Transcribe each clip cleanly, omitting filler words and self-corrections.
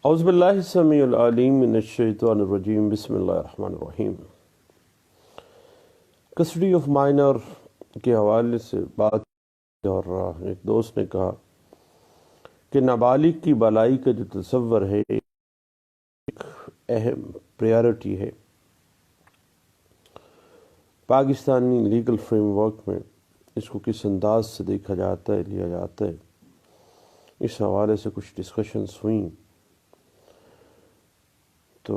اعوذ باللہ السمیع العلیم من الشیطان الرجیم بسم اللہ الرحمن الرحیم۔ کسٹڈی آف مائنر کے حوالے سے بات اور ایک دوست نے کہا کہ نابالغ کی بلائی کا جو تصور ہے ایک اہم پریارٹی ہے پاکستانی لیگل فریم ورک میں۔ اس کو کس انداز سے دیکھا جاتا ہے، لیا جاتا ہے، اس حوالے سے کچھ ڈسکشنز ہوئیں تو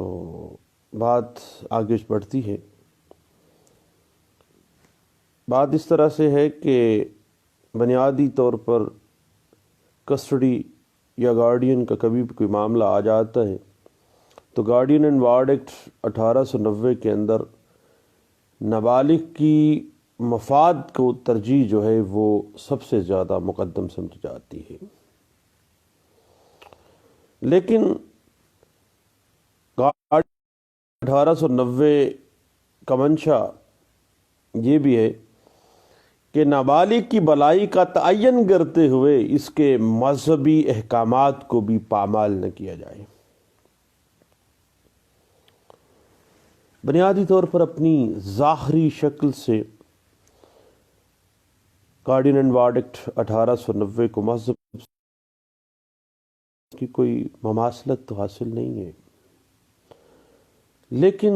بات آگے بڑھتی ہے۔ بات اس طرح سے ہے کہ بنیادی طور پر کسٹڈی یا گارڈین کا کبھی بھی کوئی معاملہ آ جاتا ہے تو گارڈین اینڈ وارڈ ایکٹ 1890 کے اندر نابالغ کی مفاد کو ترجیح جو ہے وہ سب سے زیادہ مقدم سمجھی جاتی ہے، لیکن 1890 کا منشا یہ بھی ہے کہ نابالغ کی بلائی کا تعین کرتے ہوئے اس کے مذہبی احکامات کو بھی پامال نہ کیا جائے۔ بنیادی طور پر اپنی ظاہری شکل سے گارڈین اینڈ وارڈ ایکٹ 1890 کو مذہب کی کوئی مماثلت تو حاصل نہیں ہے، لیکن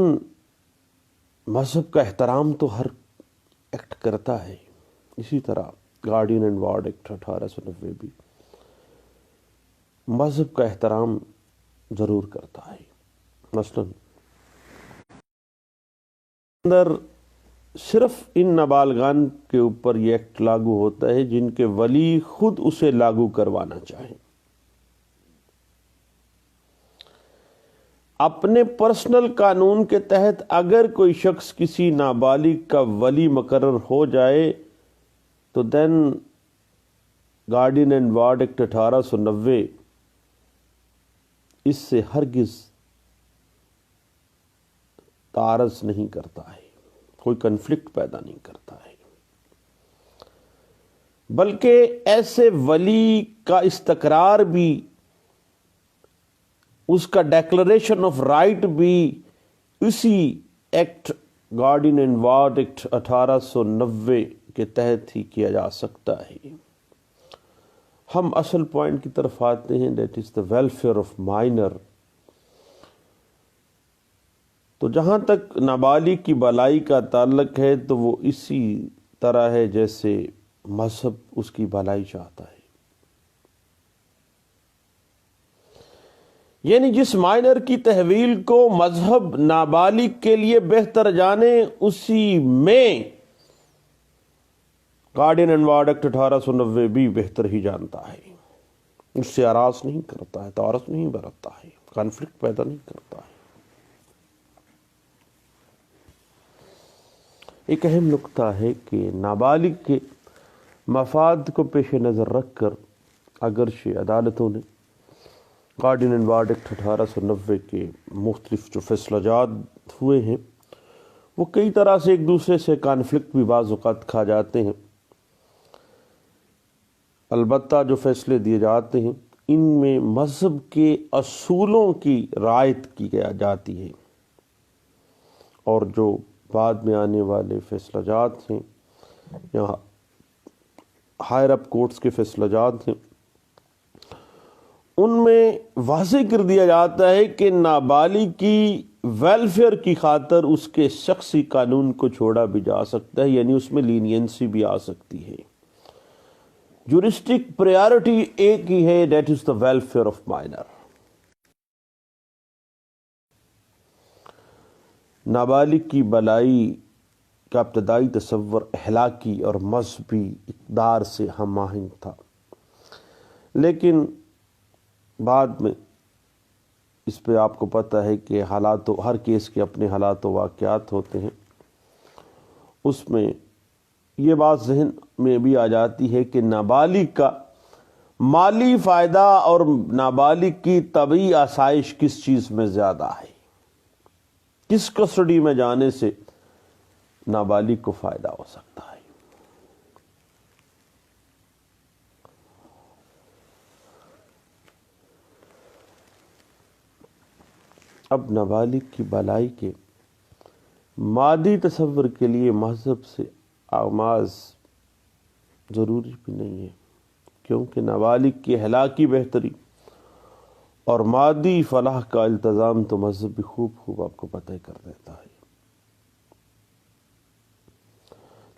مذہب کا احترام تو ہر ایکٹ کرتا ہے۔ اسی طرح گارڈین اینڈ وارڈ ایکٹ 1890 بھی مذہب کا احترام ضرور کرتا ہے۔ مثلاً اندر صرف ان نابالغان کے اوپر یہ ایکٹ لاگو ہوتا ہے جن کے ولی خود اسے لاگو کروانا چاہیں۔ اپنے پرسنل قانون کے تحت اگر کوئی شخص کسی نابالغ کا ولی مقرر ہو جائے تو دین گارڈین اینڈ وارڈ ایکٹ 1890 اس سے ہرگز تعارض نہیں کرتا ہے، کوئی کنفلکٹ پیدا نہیں کرتا ہے، بلکہ ایسے ولی کا استقرار بھی، اس کا ڈیکلریشن آف رائٹ بھی اسی act guardian and ward act 1890 کے تحت ہی کیا جا سکتا ہے۔ ہم اصل پوائنٹ کی طرف آتے ہیں، that is the welfare of minor. تو جہاں تک نابالغ کی بلائی کا تعلق ہے تو وہ اسی طرح ہے جیسے مذہب اس کی بلائی چاہتا ہے، یعنی جس مائنر کی تحویل کو مذہب نابالغ کے لیے بہتر جانے اسی میں گارڈین اینڈ وارڈ ایکٹ 1890 بھی بہتر ہی جانتا ہے، اس سے اراض نہیں کرتا ہے، تعارض نہیں برتتا ہے، کانفلکٹ پیدا نہیں کرتا ہے۔ ایک اہم نقطہ ہے کہ نابالغ کے مفاد کو پیش نظر رکھ کر اگرچہ عدالتوں نے گارڈین اینڈ وارڈ ایکٹ 1890 کے مختلف جو فیصلہ جات ہوئے ہیں وہ کئی طرح سے ایک دوسرے سے کانفلکٹ بھی بعض اوقات کھا جاتے ہیں، البتہ جو فیصلے دیے جاتے ہیں ان میں مذہب کے اصولوں کی رعایت کی جاتی ہے، اور جو بعد میں آنے والے فیصلہ جات ہیں یا ہائر اپ کورٹس کے فیصلہ جات ہیں ان میں واضح کر دیا جاتا ہے کہ نابالغ کی ویلفیئر کی خاطر اس کے شخصی قانون کو چھوڑا بھی جا سکتا ہے، یعنی اس میں لینینسی بھی آ سکتی ہے۔ جورسٹک پریارٹی ایک ہی ہے، that is the welfare of minor. نابالغ کی بلائی کا ابتدائی تصور اخلاقی اور مذہبی اقدار سے ہم آہنگ تھا، لیکن بعد میں اس پہ آپ کو پتہ ہے کہ ہر کیس کے اپنے حالات و واقعات ہوتے ہیں، اس میں یہ بات ذہن میں بھی آ جاتی ہے کہ نابالغ کا مالی فائدہ اور نابالغ کی طبعی آسائش کس چیز میں زیادہ ہے، کس کسٹڈی میں جانے سے نابالغ کو فائدہ ہو سکتا ہے۔ اب نابالغ کی بالائی کے مادی تصور کے لیے مذہب سے آغاز ضروری بھی نہیں ہے، کیونکہ نابالغ کی اخلاقی بہتری اور مادی فلاح کا التزام تو مذہب بھی خوب آپ کو پتہ کر دیتا ہے۔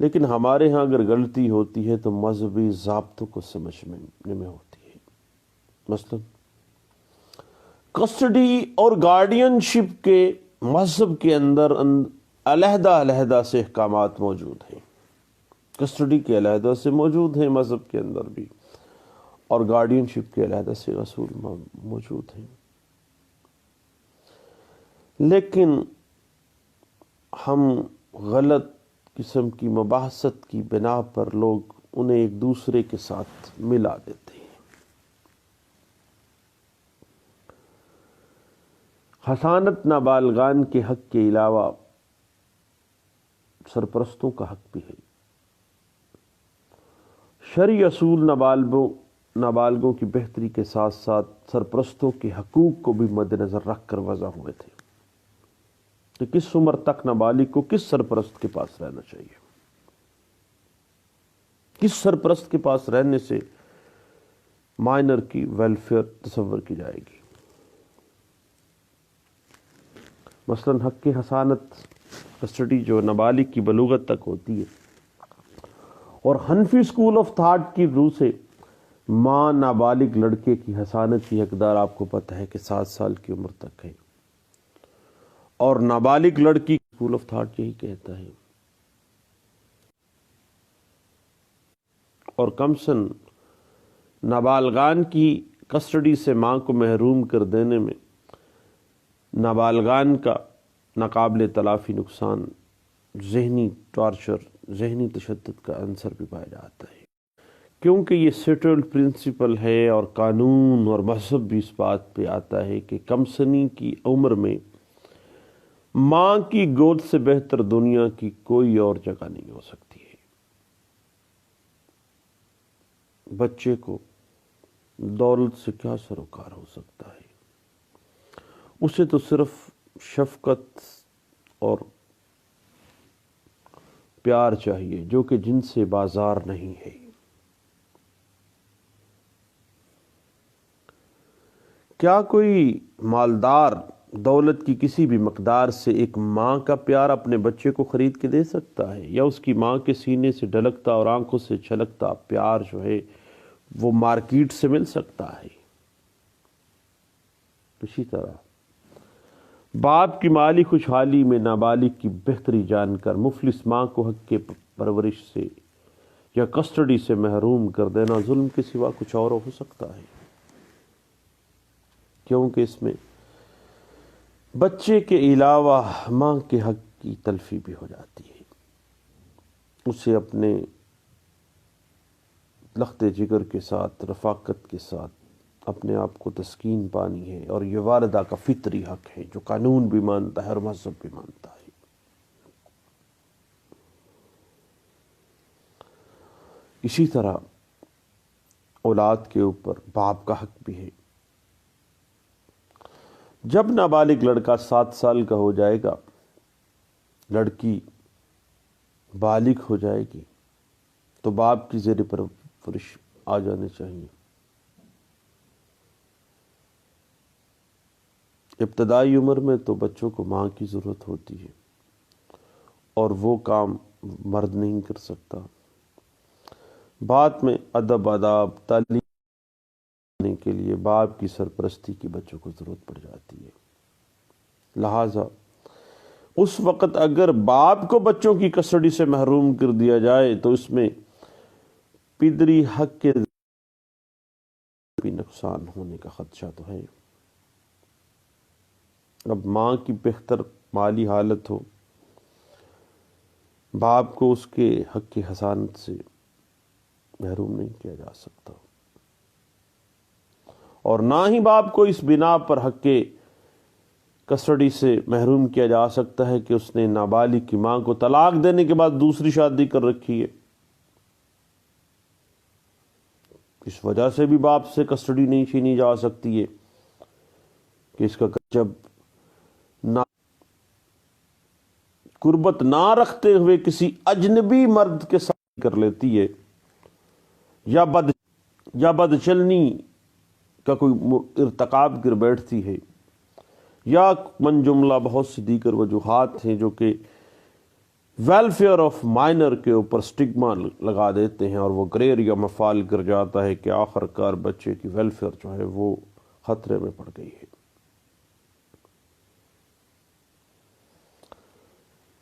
لیکن ہمارے ہاں اگر غلطی ہوتی ہے تو مذہبی ضابطوں کو سمجھنے میں ہوتی ہے۔ مثلا کسٹڈی اور گارڈین شپ کے مذہب کے اندر علیحدہ سے احکامات موجود ہیں، کسٹڈی کے علیحدہ سے موجود ہیں مذہب کے اندر بھی، اور گارڈین شپ کے علیحدہ سے اصول موجود ہیں، لیکن ہم غلط قسم کی مباحثت کی بنا پر لوگ انہیں ایک دوسرے کے ساتھ ملا دیتے ہیں۔ حسانت نابالغان کے حق کے علاوہ سرپرستوں کا حق بھی ہے۔ شرعی اصول نابالغوں کی بہتری کے ساتھ ساتھ سرپرستوں کے حقوق کو بھی مد نظر رکھ کر وضع ہوئے تھے کہ کس عمر تک نابالغ کو کس سرپرست کے پاس رہنا چاہیے، کس سرپرست کے پاس رہنے سے مائنر کی ویلفیئر تصور کی جائے گی۔ مثلا حق حسانت کسٹڈی جو نابالغ کی بلوغت تک ہوتی ہے، اور حنفی اسکول آف تھاٹ کی روح سے ماں نابالغ لڑکے کی حسانت کی حقدار آپ کو پتہ ہے کہ 7 سال کی عمر تک ہے، اور نابالغ لڑکی اسکول آف تھاٹ یہی کہتا ہے، اور کمسن نابالغان کی کسٹڈی سے ماں کو محروم کر دینے میں نابالغان کا ناقابل تلافی نقصان، ذہنی ٹارچر، ذہنی تشدد کا عنصر بھی پایا جاتا ہے، کیونکہ یہ سیٹلڈ پرنسپل ہے، اور قانون اور مذہب بھی اس بات پہ آتا ہے کہ کمسنی کی عمر میں ماں کی گود سے بہتر دنیا کی کوئی اور جگہ نہیں ہو سکتی ہے۔ بچے کو دولت سے کیا سروکار ہو سکتا ہے؟ اسے تو صرف شفقت اور پیار چاہیے، جو کہ جن سے بازار نہیں ہے۔ کیا کوئی مالدار دولت کی کسی بھی مقدار سے ایک ماں کا پیار اپنے بچے کو خرید کے دے سکتا ہے، یا اس کی ماں کے سینے سے ڈھلکتا اور آنکھوں سے چھلکتا پیار جو ہے وہ مارکیٹ سے مل سکتا ہے؟ اسی طرح باپ کی مالی خوشحالی میں نابالغ کی بہتری جان کر مفلس ماں کو حق کے پرورش سے یا کسٹڈی سے محروم کر دینا ظلم کے سوا کچھ اور ہو سکتا ہے، کیونکہ اس میں بچے کے علاوہ ماں کے حق کی تلفی بھی ہو جاتی ہے۔ اسے اپنے لخت جگر کے ساتھ، رفاقت کے ساتھ اپنے آپ کو تسکین پانی ہے، اور یہ والدہ کا فطری حق ہے جو قانون بھی مانتا ہے اور مذہب بھی مانتا ہے۔ اسی طرح اولاد کے اوپر باپ کا حق بھی ہے۔ جب نابالغ لڑکا 7 سال کا ہو جائے گا، لڑکی بالغ ہو جائے گی، تو باپ کی زیر پرورش آ جانے چاہیے۔ ابتدائی عمر میں تو بچوں کو ماں کی ضرورت ہوتی ہے، اور وہ کام مرد نہیں کر سکتا۔ بعد میں ادب آداب تعلیم دینے کے لیے باپ کی سرپرستی کی بچوں کو ضرورت پڑ جاتی ہے۔ لہٰذا اس وقت اگر باپ کو بچوں کی کسٹڈی سے محروم کر دیا جائے تو اس میں پدری حق کے بھی نقصان ہونے کا خدشہ تو ہے۔ اب ماں کی بہتر مالی حالت ہو، باپ کو اس کے حق کی حسانت سے محروم نہیں کیا جا سکتا، اور نہ ہی باپ کو اس بنا پر حق کے کسٹڈی سے محروم کیا جا سکتا ہے کہ اس نے نابالغ کی ماں کو طلاق دینے کے بعد دوسری شادی کر رکھی ہے۔ اس وجہ سے بھی باپ سے کسٹڈی نہیں چھینی جا سکتی ہے کہ اس کا جب قربت نہ رکھتے ہوئے کسی اجنبی مرد کے ساتھ کر لیتی ہے، یا بدچلنی کا کوئی ارتکاب کر بیٹھتی ہے، یا من جملہ بہت سی دیگر وجوہات ہیں جو کہ ویلفیئر آف مائنر کے اوپر سٹگما لگا دیتے ہیں، اور وہ گرے ایریا میں فال کر جاتا ہے کہ آخر کار بچے کی ویلفیئر جو ہے وہ خطرے میں پڑ گئی ہے۔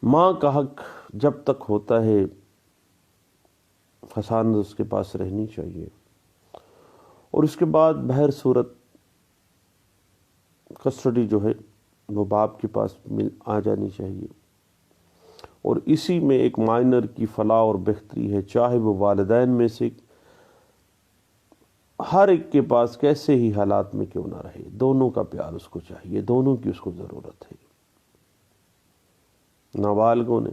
ماں کا حق جب تک ہوتا ہے حسانت اس کے پاس رہنی چاہیے، اور اس کے بعد بہر صورت کسٹڈی جو ہے وہ باپ کے پاس آ جانی چاہیے، اور اسی میں ایک مائنر کی فلاح اور بہتری ہے، چاہے وہ والدین میں سے ہر ایک کے پاس کیسے ہی حالات میں کیوں نہ رہے، دونوں کا پیار اس کو چاہیے، دونوں کی اس کو ضرورت ہے۔ نابالغوں نے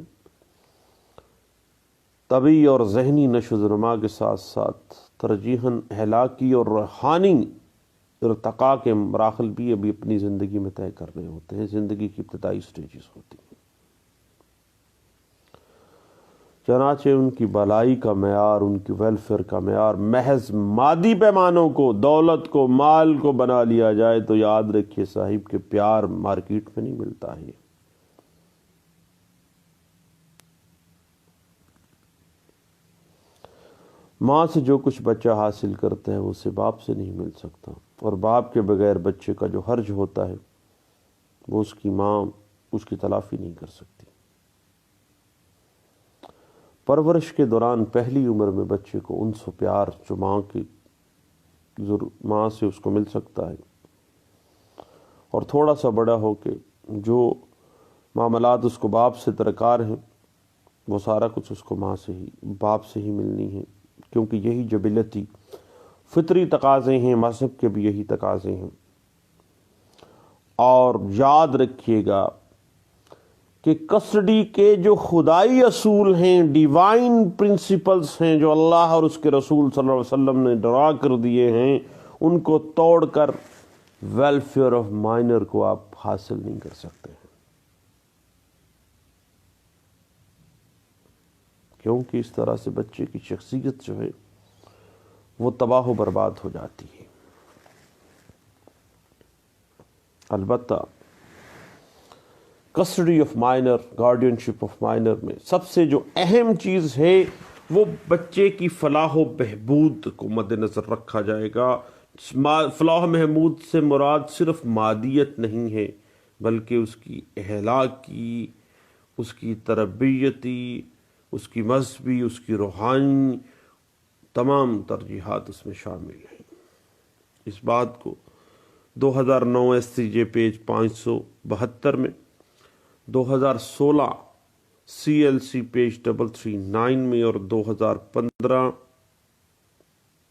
طبعی اور ذہنی نشو و نما کے ساتھ ساتھ ترجیحاً اخلاقی اور روحانی ارتقاء کے مراحل بھی ابھی اپنی زندگی میں طے کرنے ہوتے ہیں، زندگی کی ابتدائی سٹیجز ہوتی ہیں۔ چنانچہ ان کی بھلائی کا معیار، ان کی ویلفیئر کا معیار محض مادی پیمانوں کو، دولت کو، مال کو بنا لیا جائے تو یاد رکھیے صاحب کہ پیار مارکیٹ میں نہیں ملتا ہے۔ ماں سے جو کچھ بچہ حاصل کرتا ہے وہ اسے باپ سے نہیں مل سکتا، اور باپ کے بغیر بچے کا جو حرج ہوتا ہے وہ اس کی ماں اس کی تلافی نہیں کر سکتی۔ پرورش کے دوران پہلی عمر میں بچے کو انس و پیار جو ماں سے اس کو مل سکتا ہے، اور تھوڑا سا بڑا ہو کے جو معاملات اس کو باپ سے درکار ہیں وہ سارا کچھ اس کو ماں سے ہی، باپ سے ہی ملنی ہے، کیونکہ یہی جبلتی فطری تقاضے ہیں، مذہب کے بھی یہی تقاضے ہیں۔ اور یاد رکھیے گا کہ کسٹڈی کے جو خدائی اصول ہیں، ڈیوائن پرنسپلز ہیں جو اللہ اور اس کے رسول صلی اللہ علیہ وسلم نے ڈرا کر دیے ہیں، ان کو توڑ کر ویلفیئر آف مائنر کو آپ حاصل نہیں کر سکتے ہیں، کیونکہ اس طرح سے بچے کی شخصیت جو ہے وہ تباہ و برباد ہو جاتی ہے۔ البتہ custody of minor, guardianship of minor میں سب سے جو اہم چیز ہے وہ بچے کی فلاح و بہبود کو مد نظر رکھا جائے گا۔ فلاح و بہبود سے مراد صرف مادیت نہیں ہے، بلکہ اس کی اخلاقی، اس کی تربیتی، اس کی مذہبی، اس کی روحانی تمام ترجیحات اس میں شامل ہیں۔ اس بات کو 2009 SCJ پیج 572 میں، 2016 CLC پیج 339 میں، اور 2015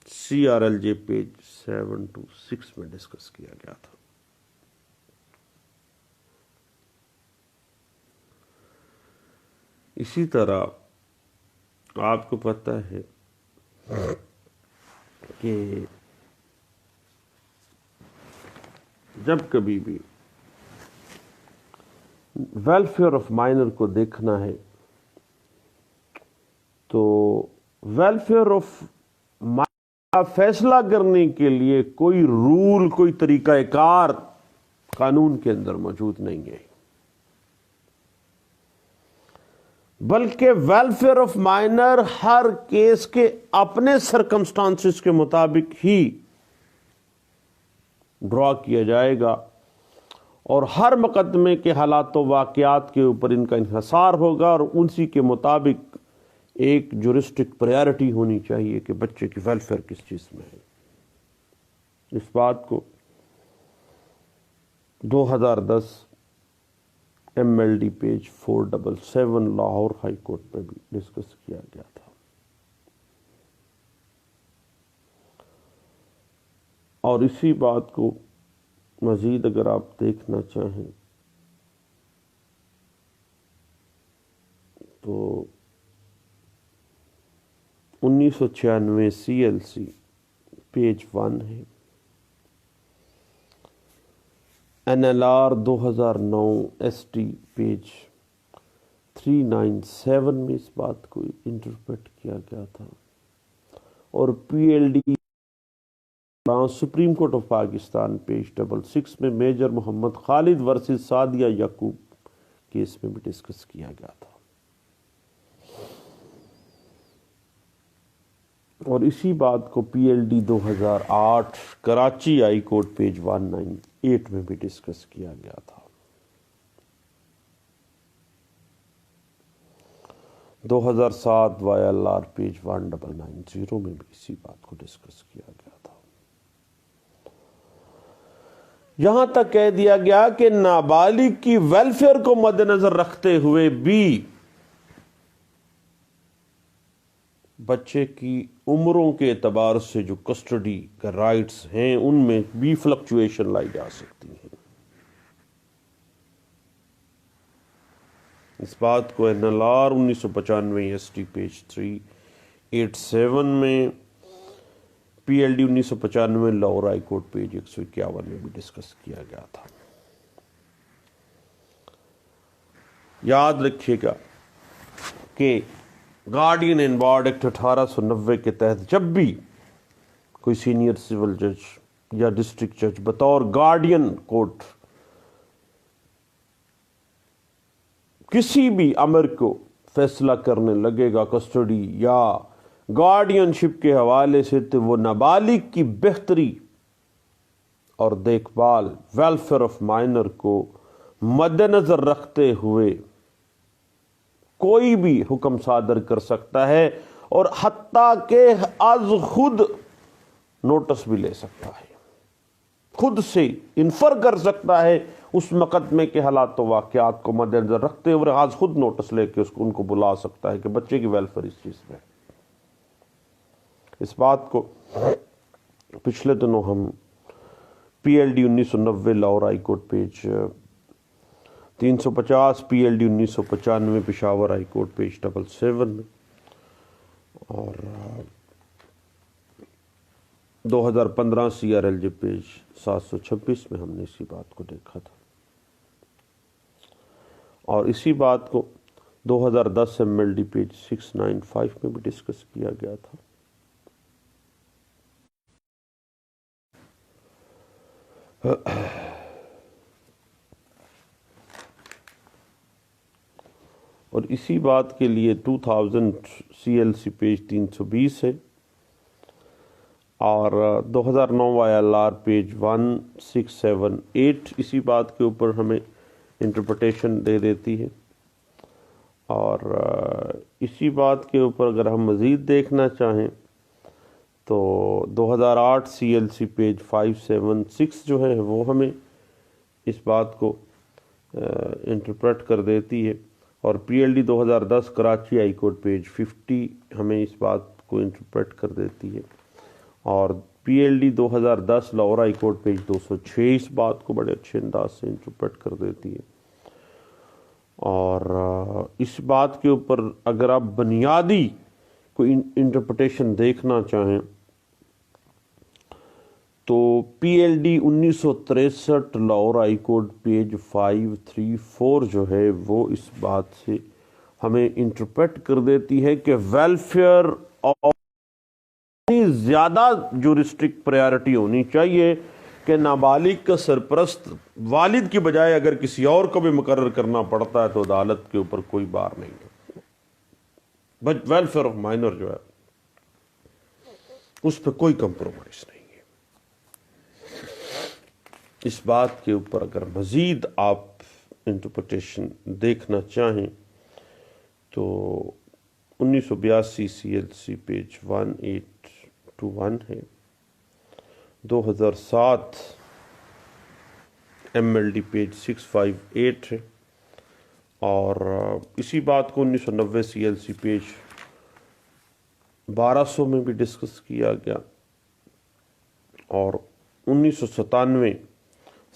CRLJ پیج 726 میں ڈسکس کیا گیا تھا۔ اسی طرح آپ کو پتہ ہے کہ جب کبھی بھی ویلفیئر آف مائنر کو دیکھنا ہے تو ویلفیئر آف مائنر فیصلہ کرنے کے لیے کوئی رول، کوئی طریقہ کار قانون کے اندر موجود نہیں ہے، بلکہ welfare of minor Hare case کے اپنے سرکمسٹانسز کے مطابق ہی ڈرا کیا جائے گا، اور ہر مقدمے کے حالات و واقعات کے اوپر ان کا انحصار ہوگا، اور اسی کے مطابق ایک جورسٹک پریارٹی ہونی چاہیے کہ بچے کی ویلفیئر کس چیز میں ہے۔ اس بات کو 2010 MLD page 477 Lahore high court میں بھی ڈسکس کیا گیا تھا۔ اور اسی بات کو مزید اگر آپ دیکھنا چاہیں تو 1996 CLC پیج 1 ہے، NLR 2009 ST پیج 397 میں اس بات کو انٹرپریٹ کیا گیا تھا، اور PLD supreme court of Pakistan page 66 میں میجر محمد خالد ورسز سعدیہ یعقوب کیس میں بھی ڈسکس کیا گیا تھا۔ اور اسی بات کو PLD 2008 Karachi high court page 198 میں بھی ڈسکس کیا گیا تھا۔ 2007 YLR پیج 1990 میں بھی اسی بات کو ڈسکس کیا گیا تھا۔ یہاں تک کہہ دیا گیا کہ نابالغ کی ویلفیئر کو مد نظر رکھتے ہوئے بھی بچے کی عمروں کے اعتبار سے جو کسٹڈی کا رائٹس ہیں ان میں بھی فلکچویشن لائی جا سکتی ہیں۔ اس بات کو NLR 1995 ST پیج 387 میں، PLD 1995 Lahore high court page 151 میں بھی ڈسکس کیا گیا تھا۔ یاد رکھیے گا کہ گارڈین اینڈ وارڈ ایکٹ 1890 کے تحت جب بھی کوئی سینئر سول جج یا ڈسٹرکٹ جج بطور گارڈین کورٹ کسی بھی امر کو فیصلہ کرنے لگے گا کسٹڈی یا گارڈین شپ کے حوالے سے، تو وہ نابالغ کی بہتری اور دیکھ بھال ویلفیئر آف مائنر کو مد نظر رکھتے ہوئے کوئی بھی حکم صادر کر سکتا ہے، اور حتیٰ کہ از خود نوٹس بھی لے سکتا ہے، خود سے انفر کر سکتا ہے اس مقدمے کے حالات و واقعات کو مد نظر رکھتے ہوئے، آج خود نوٹس لے کے ان کو بلا سکتا ہے کہ بچے کی ویلفیئر اس چیز میں ہے۔ اس بات کو پچھلے دنوں ہم PLD 1990 Lahore high court page 350، PLD 1995 Peshawar high court page 77 میں، اور 2015 CRLJ پیج 726 میں ہم نے اسی بات کو دیکھا تھا، اور اسی بات کو 2010 MLD پیج 695 میں بھی ڈسکس کیا گیا تھا۔ اور اسی بات کے لیے 2000 CLC پیج 320 ہے، اور 2009 YLR پیج 1678 اسی بات کے اوپر ہمیں انٹرپریٹیشن دے دیتی ہے۔ اور اسی بات کے اوپر اگر ہم مزید دیکھنا چاہیں تو 2008 CLC پیج 576 جو ہے وہ ہمیں اس بات کو انٹرپریٹ کر دیتی ہے، اور PLD 2010 Karachi high court page 50 ہمیں اس بات کو انٹرپریٹ کر دیتی ہے، اور PLD 2010 Lahore high court page 206 اس بات کو بڑے اچھے انداز سے انٹرپریٹ کر دیتی ہے۔ اور اس بات کے اوپر اگر آپ بنیادی کوئی انٹرپریٹیشن دیکھنا چاہیں تو PLD 1963 Lahore high court page 534 جو ہے وہ اس بات سے ہمیں انٹرپریٹ کر دیتی ہے کہ ویلفیئر اور زیادہ جورسٹک پریارٹی ہونی چاہیے کہ نابالغ کا سرپرست والد کی بجائے اگر کسی اور کو بھی مقرر کرنا پڑتا ہے تو عدالت کے اوپر کوئی بار نہیں ہے، بٹ ویلفیئر آف مائنر جو ہے اس پہ کوئی کمپرومائز نہیں ہے۔ اس بات کے اوپر اگر مزید آپ انٹرپریٹیشن دیکھنا چاہیں تو 1982 CLC پیج 1821 ہے، 2007 MLD پیج 658 ہے، اور اسی بات کو 1990 CLC پیج 1200 میں بھی ڈسکس کیا گیا، اور 1997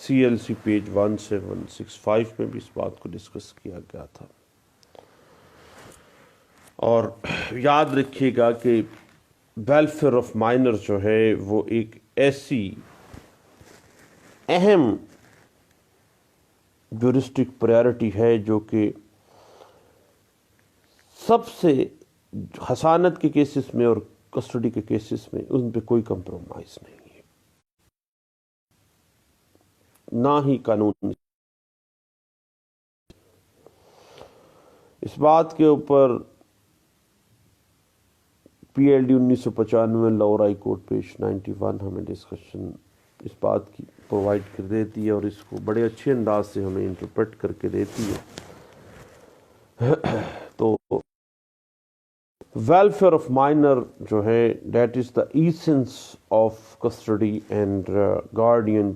CLC پیج 1765 میں بھی اس بات کو ڈسکس کیا گیا تھا۔ اور یاد رکھیے گا کہ ویلفیئر آف مائنر جو ہے وہ ایک ایسی اہم جورسٹک پریارٹی ہے جو کہ سب سے حسانت کے کیسز میں اور کسٹڈی کے کیسز میں ان پہ کوئی کمپرومائز نہیں ہے، نہ ہی قانون۔ اس بات کے اوپر P L D 1995 Lahore high court page 91 ہمیں ڈسکشن اس بات کی پرووائڈ کر دیتی ہے اور اس کو بڑے اچھے انداز سے ہمیں انٹرپریٹ کر کے دیتی ہے۔ تو ویلفیئر آف مائنر جو ہے that is the essence of custody and guardian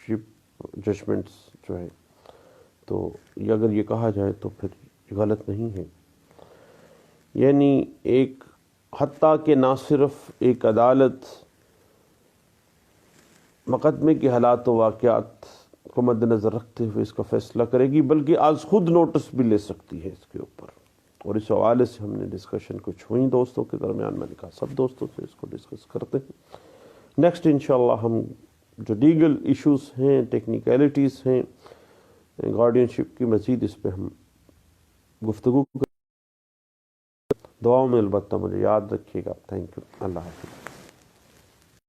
ship judgments جو ہے، تو اگر یہ کہا جائے تو پھر غلط نہیں ہے۔ یعنی ایک حتیٰ کہ نہ صرف ایک عدالت مقدمے کے حالات و واقعات کو مد نظر رکھتے ہوئے اس کا فیصلہ کرے گی، بلکہ آج خود نوٹس بھی لے سکتی ہے اس کے اوپر۔ اور اس حوالے سے ہم نے ڈسکشن کچھ ہوئی دوستوں کے درمیان، میں نے کہا سب دوستوں سے اس کو ڈسکس کرتے ہیں۔ نیکسٹ انشاءاللہ ہم جو لیگل ایشوز ہیں، ٹیکنیکلٹیز ہیں گارڈین شپ کی، مزید اس پہ ہم گفتگو کریں۔ دعاؤں میں البتہ مجھے یاد رکھیے گا۔ تھینک یو، اللہ حافظ۔